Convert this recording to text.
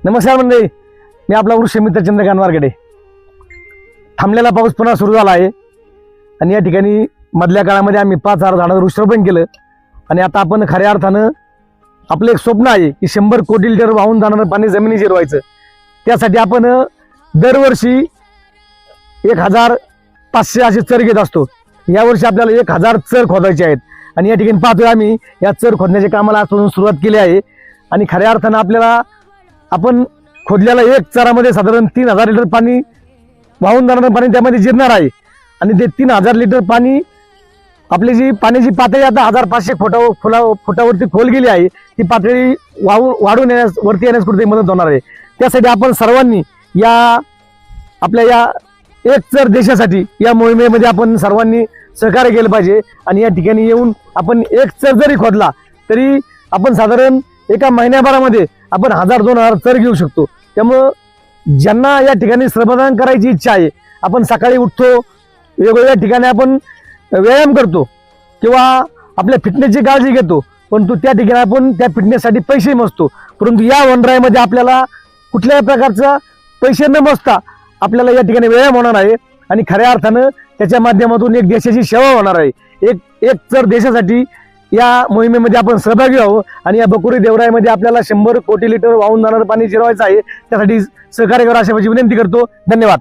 नमस्कार मंडळी, मी आपला वृक्ष मित्र चंद्रकांत वारगडे. थांबलेला पाऊस पुन्हा सुरू झाला आहे आणि या ठिकाणी मधल्या काळामध्ये आम्ही 5,000 झाडांचं वृक्षारोपण केलं आणि आता आपण खऱ्या अर्थानं आपलं एक स्वप्न आहे की 100 कोटी लिटर वाहून जाणारं पाणी जमिनी जिरवायचं. त्यासाठी आपण दरवर्षी 1,500 असे चर घेत असतो. यावर्षी आपल्याला 1,000 चर खोदायचे आहेत आणि या ठिकाणी पाहतोय आम्ही या चर खोदण्याच्या कामाला आजपासून सुरुवात केली आहे. आणि खऱ्या अर्थानं आपल्याला आपण खोदलेला एक चरामध्ये साधारण 3,000 लिटर पाणी वाहून जाणारं पाणी त्यामध्ये जिरणार आहे आणि ते 3,000 लिटर पाणी आपली जी पाण्याची पातळी आता 1,500 फुटावरती खोल गेली आहे, ती पातळी वाढून येण्यास वरती येण्यास कुठेतरी मदत होणार आहे. त्यासाठी आपण सर्वांनी या आपल्या या एक चर देशासाठी या मोहिमेमध्ये आपण सर्वांनी सहकार्य केलं पाहिजे. आणि या ठिकाणी येऊन आपण एक चर जरी खोदला तरी आपण साधारण एका महिन्याभरामध्ये आपण 1,000-2,000 चर घेऊ शकतो. त्यामुळं ज्यांना या ठिकाणी श्रमदान करायची इच्छा आहे, आपण सकाळी उठतो, वेगवेगळ्या ठिकाणी आपण व्यायाम करतो किंवा आपल्या फिटनेसची काळजी घेतो, परंतु त्या ठिकाणी आपण त्या फिटनेससाठी पैसे मोजतो. परंतु या वनराईमध्ये आपल्याला कुठल्याही प्रकारचा पैसे न मोजता आपल्याला या ठिकाणी व्यायाम होणार आहे आणि खऱ्या अर्थानं त्याच्या माध्यमातून एक देशाची सेवा होणार आहे. एक चर देशासाठी या मोहिमेमध्ये आपण सहभागी व्हावं आणि या बकुरी देवराईमध्ये आपल्याला 100 कोटी लिटर वाहून जाणारं पाणी जिरवायचं आहे. त्यासाठी सहकार्य करा अशी माझी विनंती करतो. धन्यवाद.